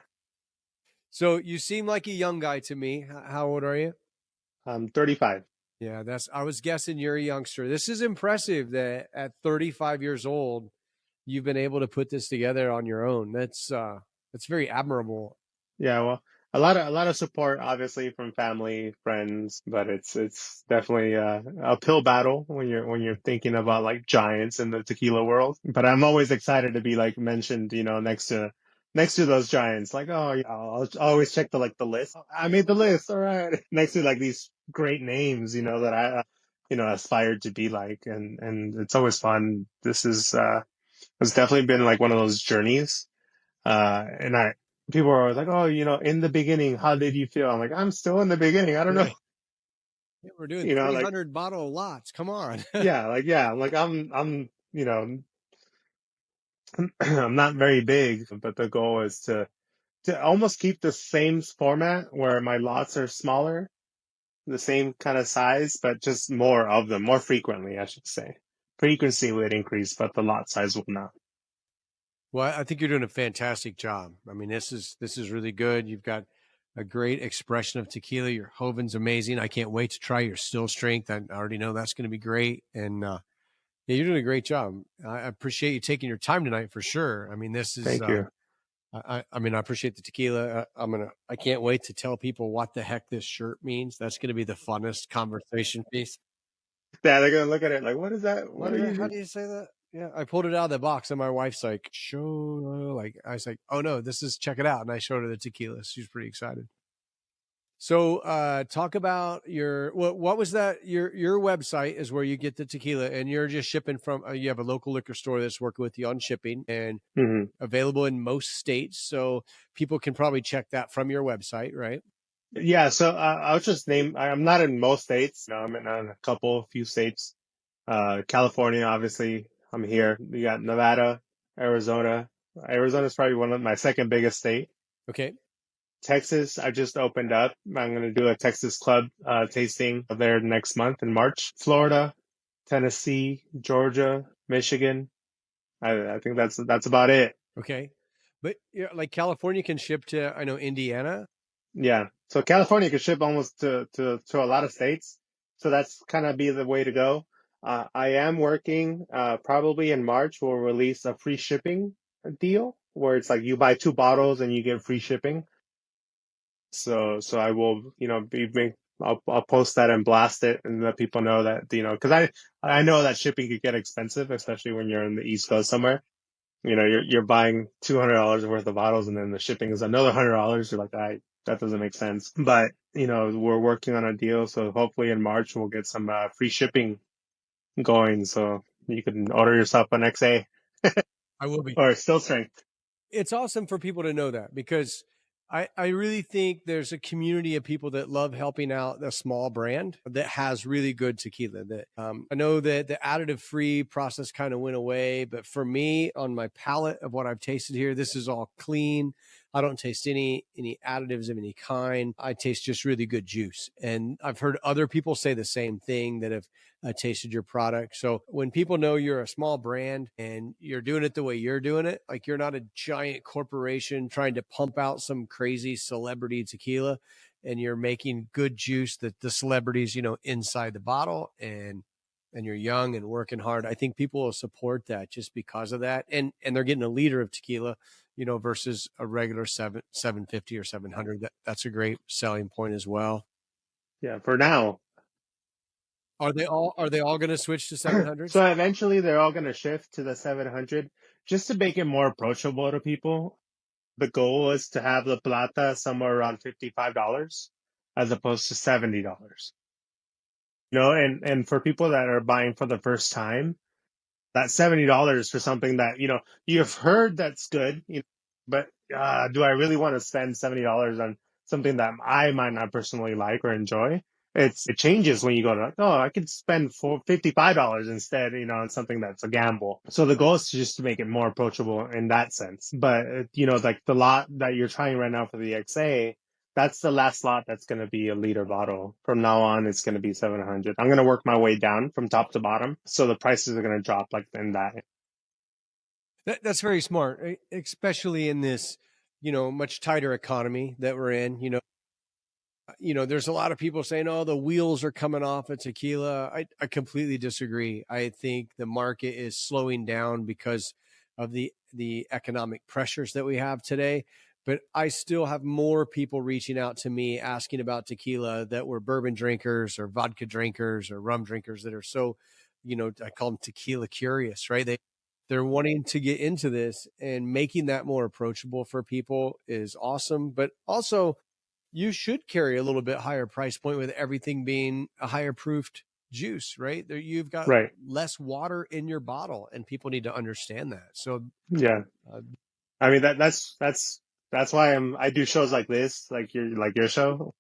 So you seem like a young guy to me. How old are you? I'm 35. Yeah, I was guessing you're a youngster. This is impressive that at 35 years old, you've been able to put this together on your own. That's very admirable. Yeah, well, a lot of support, obviously, from family, friends, but it's definitely a uphill battle when you're thinking about like giants in the tequila world. But I'm always excited to be like mentioned, next to those giants. Like, oh, yeah, I'll always check the list. I made the list, all right. Next to like these great names, that I aspired to be like, and it's always fun. This is it's definitely been like one of those journeys. And people are always like, oh, in the beginning, how did you feel? I'm like, I'm still in the beginning. I don't know. Yeah. Yeah, we're doing Like, 300 bottle lots. Come on. yeah, like, yeah, like I'm not very big, but the goal is to almost keep the same format where my lots are smaller, the same kind of size, but just more of them, more frequently, I should say. Frequency would increase, but the lot size will not. Well, I think you're doing a fantastic job. I mean, this is really good. You've got a great expression of tequila. Your Joven's amazing. I can't wait to try your still strength. I already know that's going to be great. And yeah, you're doing a great job. I appreciate you taking your time tonight for sure. I mean, this is Thank you. I mean, I appreciate the tequila. I can't wait to tell people what the heck this shirt means. That's going to be the funnest conversation piece. Yeah, they're gonna look at it like, what is that? What are you How doing? do you say that? Yeah, I pulled it out of the box, and my wife's like, I was like, oh no, this is check it out, and I showed her the tequila. She's pretty excited. So, talk about what was that? Your website is where you get the tequila, and you're just shipping from. You have a local liquor store that's working with you on shipping, and Hmm. available in most states. So people can probably check that from your website, right? Yeah, so I'll just name. I'm not in most states. No, I'm in a few states. California, obviously, I'm here. We got Nevada, Arizona. Arizona is probably one of my second biggest state. Okay. Texas, I just opened up. I'm going to do a Texas club tasting there next month in March. Florida, Tennessee, Georgia, Michigan. I think that's about it. Okay. But yeah, like California can ship to, I know, Indiana. Yeah. So California could ship almost to a lot of states. So that's kind of be the way to go. I am working, probably in March, we'll release a free shipping deal where it's like you buy 2 bottles and you get free shipping. So I will, I'll post that and blast it and let people know that, because I know that shipping could get expensive, especially when you're in the East Coast somewhere. You're buying $200 worth of bottles and then the shipping is another $100. You're like, that doesn't make sense. But, we're working on a deal. So hopefully in March, we'll get some free shipping going. So you can order yourself an XA I will be. or still strength. It's awesome for people to know that because I really think there's a community of people that love helping out a small brand that has really good tequila. That I know that the additive free process kind of went away, but for me, on my palate of what I've tasted here, this is all clean. I don't taste any additives of any kind. I taste just really good juice, and I've heard other people say the same thing that have tasted your product. So when people know you're a small brand and you're doing it the way you're doing it, like you're not a giant corporation trying to pump out some crazy celebrity tequila, and you're making good juice that the celebrities, inside the bottle, and you're young and working hard. I think people will support that just because of that. And they're getting a liter of tequila, versus a regular 750 or 700. That's a great selling point as well. Yeah, for now. Are they all going to switch to 700s? So eventually they're all going to shift to the 700 just to make it more approachable to people. The goal is to have the plata somewhere around $55 as opposed to $70. And for people that are buying for the first time, that $70 for something that, you've heard that's good, but do I really want to spend $70 on something that I might not personally like or enjoy? It changes when you go to, like, oh, I could spend $55 instead, on something that's a gamble. So the goal is just to make it more approachable in that sense. But, like the lot that you're trying right now for the XA, that's the last slot that's going to be a liter bottle. From now on, it's going to be 700. I'm going to work my way down from top to bottom, so the prices are going to drop like in that. That's very smart, especially in this, much tighter economy that we're in. There's a lot of people saying, "Oh, the wheels are coming off of tequila." I completely disagree. I think the market is slowing down because of the economic pressures that we have today. But I still have more people reaching out to me asking about tequila that were bourbon drinkers or vodka drinkers or rum drinkers that are so, I call them tequila curious, right? They're wanting to get into this, and making that more approachable for people is awesome. But also, you should carry a little bit higher price point with everything being a higher proofed juice, right? There, you've got Right. less water in your bottle, and people need to understand that. So, Yeah. I mean, that's why I do shows like this, like your show,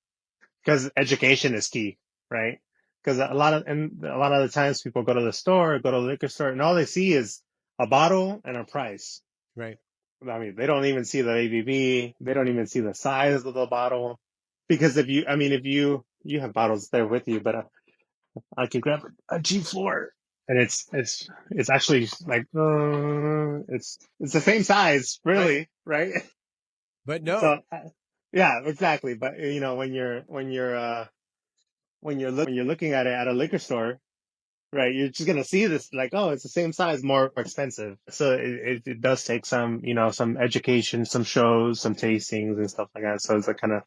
because education is key, right? Because a lot of the times people go to the store, go to the liquor store, and all they see is a bottle and a price. right. I mean, they don't even see the ABV. They don't even see the size of the bottle. Because if you have bottles there with you, but I could grab a G floor, and it's actually like it's the same size, really, right? But no, So yeah, exactly. But when you're looking at it at a liquor store, right, you're just gonna see this like, oh, it's the same size, more expensive. So it does take some some education, some shows, some tastings and stuff like that. So it's like kind of,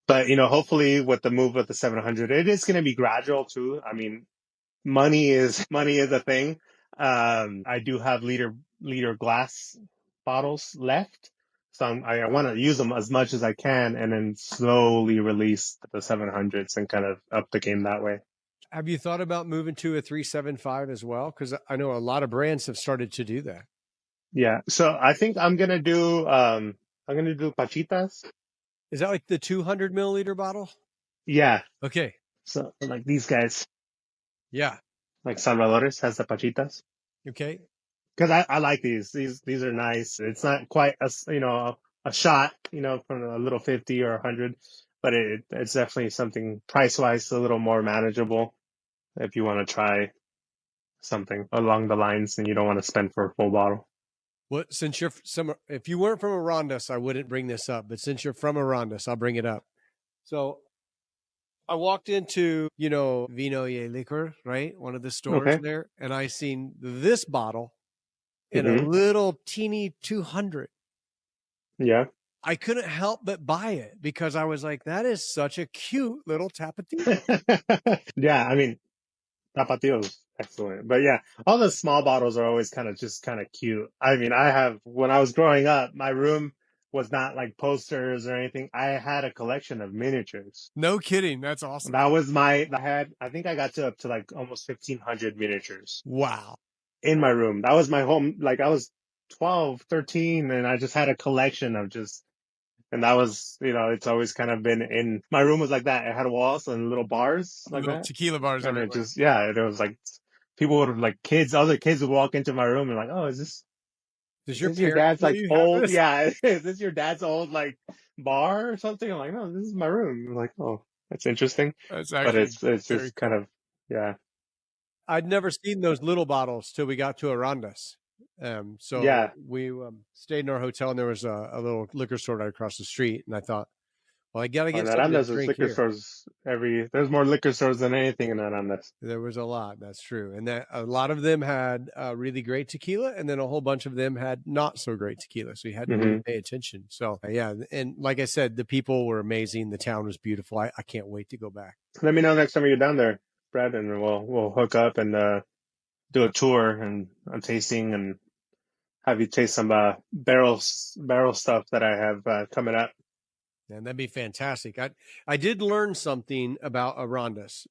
but hopefully with the move with the 700, it is gonna be gradual too. I mean, money is a thing. I do have liter glass bottles left, so I want to use them as much as I can, and then slowly release the 700s and kind of up the game that way. have you thought about moving to a 375 as well? Because I know a lot of brands have started to do that. Yeah, so I think I'm gonna do pachitas. Is that like the 200 milliliter bottle? Yeah, Okay. so like these guys, Yeah. like Salvadores has the pachitas. Okay. Because I like these. These are nice. It's not quite a shot, from a little 50 or 100, but it's definitely something price wise a little more manageable if you want to try something along the lines and you don't want to spend for a full bottle. Well, since if you weren't from Arandas, I wouldn't bring this up. But since you're from Arandas, I'll bring it up. So I walked into, Vino y Licor, right? One of the stores Okay. there, and I seen this bottle in a Mm-hmm. little teeny 200. Yeah. I couldn't help but buy it because I was like, that is such a cute little tapatio. Yeah, I mean, Tapatio is excellent. But yeah, all the small bottles are always kind of cute. I mean, when I was growing up, my room was not like posters or anything. I had a collection of miniatures. No kidding. That's awesome. That was I think I got to up to like almost 1,500 miniatures Wow. in my room. That was my home. Like I was 12, 13, and I just had a collection of and that was, it's always kind of been in my room was like that. It had walls and little bars like Little that. tequila bars And everywhere. it was like people would like other kids would walk into my room and like, oh, Does is your this your parents dad's let like you have old? this? Yeah. Is this your dad's old like bar or something? I'm like, no, this is my room. I'm like, oh, that's interesting. That's But actually it's very just kind cool. of, yeah. I'd never seen those little bottles till we got to Arandas. So Yeah. we stayed in our hotel, and there was a little liquor store right across the street. And I thought, well, I got to On get something to Arandas, there's drink liquor here. stores there's more liquor stores than anything in Arandas. There was a lot. That's true. And that a lot of them had really great tequila, and then a whole bunch of them had not so great tequila. So you had to really Mm-hmm. pay attention. So yeah. And like I said, the people were amazing. The town was beautiful. I can't wait to go back. Let me know next time you're down there, Brad, and we'll hook up and do a tour and a tasting and have you taste some barrel stuff that I have coming up. And that'd be fantastic. I did learn something about Arandas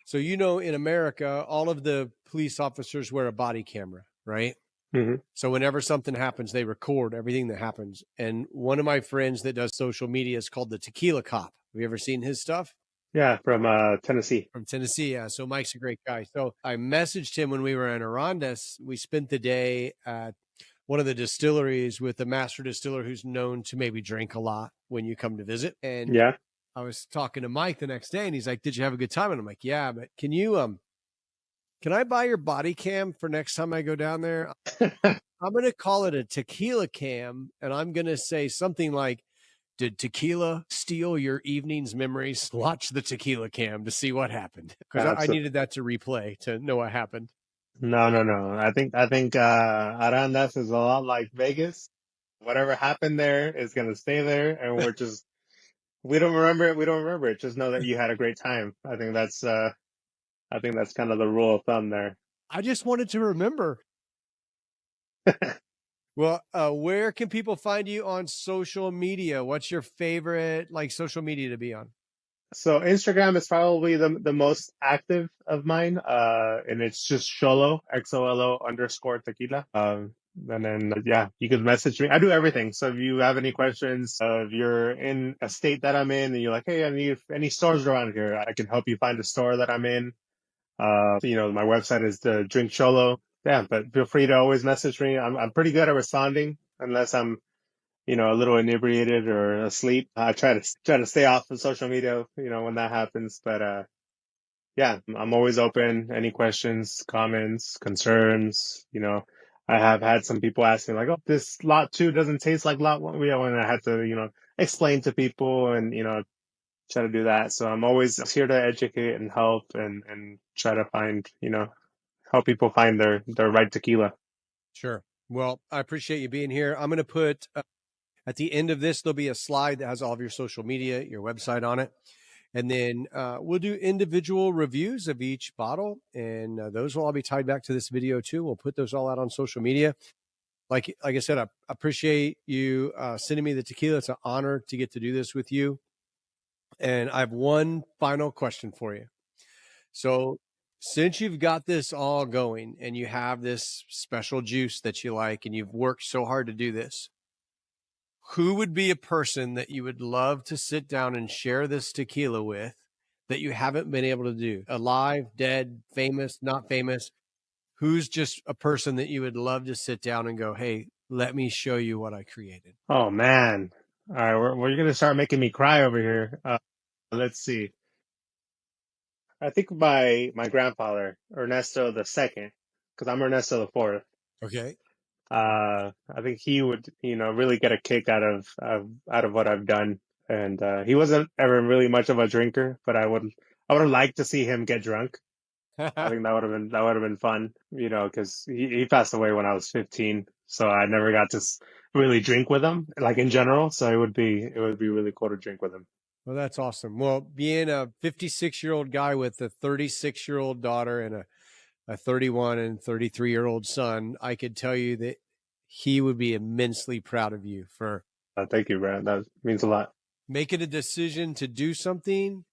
so in America, all of the police officers wear a body camera, right? Mm-hmm. So whenever something happens, they record everything that happens. And one of my friends that does social media is called the Tequila Cop. Have you ever seen his stuff? Yeah, from Tennessee. From Tennessee, yeah. So Mike's a great guy. So I messaged him when we were in Arandas. We spent the day at one of the distilleries with a master distiller who's known to maybe drink a lot when you come to visit. And Yeah. I was talking to Mike the next day, and he's like, "Did you have a good time?" And I'm like, "Yeah, but can I buy your body cam for next time I go down there? I'm going to call it a tequila cam, and I'm going to say something like, 'Did tequila steal your evening's memories?' Watch the tequila cam to see what happened." Because I needed that to replay to know what happened. No. I think Arandas is a lot like Vegas. Whatever happened there is gonna stay there, and we don't remember it. We don't remember it. Just know that you had a great time. I think that's kind of the rule of thumb there. I just wanted to remember. Well, where can people find you on social media? What's your favorite social media to be on? So Instagram is probably the most active of mine, and it's just Xolo, XOLO underscore tequila. And then yeah, you can message me. I do everything. So if you have any questions, if you're in a state that I'm in, and you're like, hey, I need any stores around here, I can help you find a store that I'm in. My website is the Drink Xolo. Yeah, but feel free to always message me. I'm pretty good at responding unless I'm a little inebriated or asleep. I try to stay off of social media, when that happens. But yeah, I'm always open. Any questions, comments, concerns, I have had some people ask me like, "Oh, this lot two doesn't taste like lot one." Yeah, when I had to, explain to people and try to do that. So I'm always here to educate and help and try to find, help people find their right tequila. Sure. Well, I appreciate you being here. I'm going to put at the end of this, there'll be a slide that has all of your social media, your website on it. And then we'll do individual reviews of each bottle. And those will all be tied back to this video too. We'll put those all out on social media. Like I said, I appreciate you sending me the tequila. It's an honor to get to do this with you. And I have one final question for you. So since you've got this all going and you have this special juice that you like and you've worked so hard to do this, who would be a person that you would love to sit down and share this tequila with that you haven't been able to do? Alive, dead, famous, not famous? Who's just a person that you would love to sit down and go, "Hey, let me show you what I created"? Oh man. All right, we're gonna start making me cry over here. Let's see. I think my grandfather, Ernesto the second, because I'm Ernesto the fourth. Okay. I think he would, really get a kick out of what I've done. And he wasn't ever really much of a drinker, but I would have liked to see him get drunk. I think that would have been fun, because he passed away when I was 15, so I never got to really drink with him, like in general. So it would be really cool to drink with him. Well, that's awesome. Well, being a 56-year-old guy with a 36-year-old daughter and a 31 and 33-year-old son, I could tell you that he would be immensely proud of you for Thank you, Brad. That means a lot. making a decision to do something,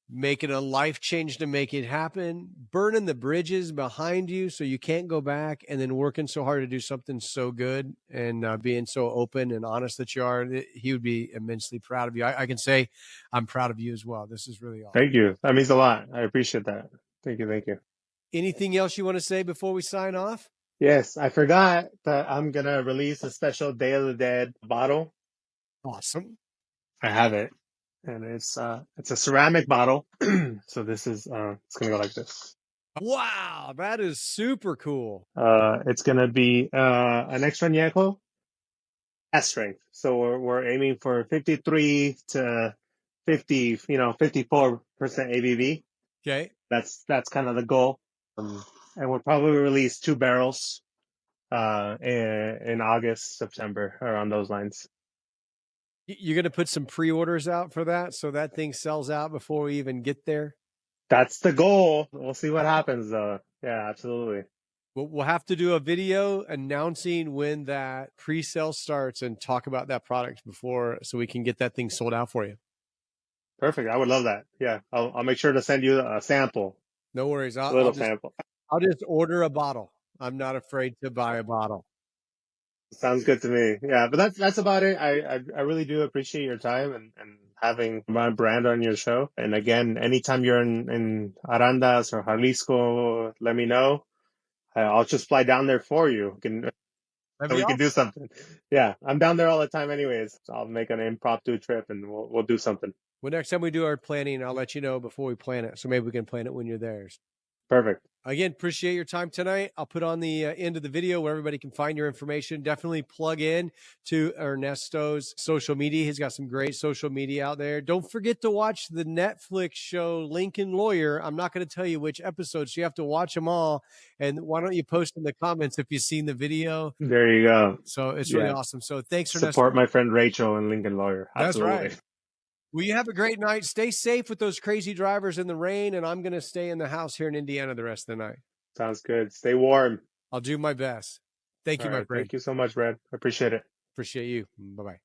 making a life change to make it happen, burning the bridges behind you so you can't go back, and then working so hard to do something so good and being so open and honest that you are. He would be immensely proud of you. I can say I'm proud of you as well. This is really awesome. Thank you. That means a lot. I appreciate that. Thank you. Thank you. Anything else you want to say before we sign off? Yes, I forgot that I'm gonna release a special Day of the Dead bottle. Awesome. I have it, and it's a ceramic bottle. So this is it's gonna go like this. Wow, that is super cool. It's gonna be an extra añejo S strength. So we're aiming for 53 to 50, 54% ABV. Okay. That's kind of the goal. And we'll probably release 2 barrels in August, September, around those lines. You're going to put some pre-orders out for that so that thing sells out before we even get there? That's the goal. We'll see what happens, though. Yeah, absolutely. We'll have to do a video announcing when that pre-sale starts and talk about that product before so we can get that thing sold out for you. Perfect. I would love that. Yeah, I'll make sure to send you a sample, No worries. a little sample. I'll just order a bottle. I'm not afraid to buy a bottle. Sounds good to me. Yeah, but that's about it. I really do appreciate your time and having my brand on your show. And again, anytime you're in Arandas or Jalisco, let me know. I'll just fly down there for you. That'd be we can do awesome. something. Yeah, I'm down there all the time anyways. So I'll make an impromptu trip and we'll do something. Well, next time we do our planning, I'll let you know before we plan it. So maybe we can plan it when you're there. Perfect. Again, appreciate your time tonight. I'll put on the end of the video where everybody can find your information. Definitely plug in to Ernesto's social media. He's got some great social media out there. Don't forget to watch the Netflix show Lincoln Lawyer. I'm not going to tell you which episodes. You have to watch them all. And why don't you post in the comments if you've seen the video? There you go. So it's really awesome. So thanks, Ernesto. Support my friend Rachel and Lincoln Lawyer. Absolutely. That's right. Well, you have a great night. Stay safe with those crazy drivers in the rain, and I'm going to stay in the house here in Indiana the rest of the night. Sounds good. Stay warm. I'll do my best. Thank you, my friend. Thank you so much, Brad. I appreciate it. Appreciate you. Bye-bye.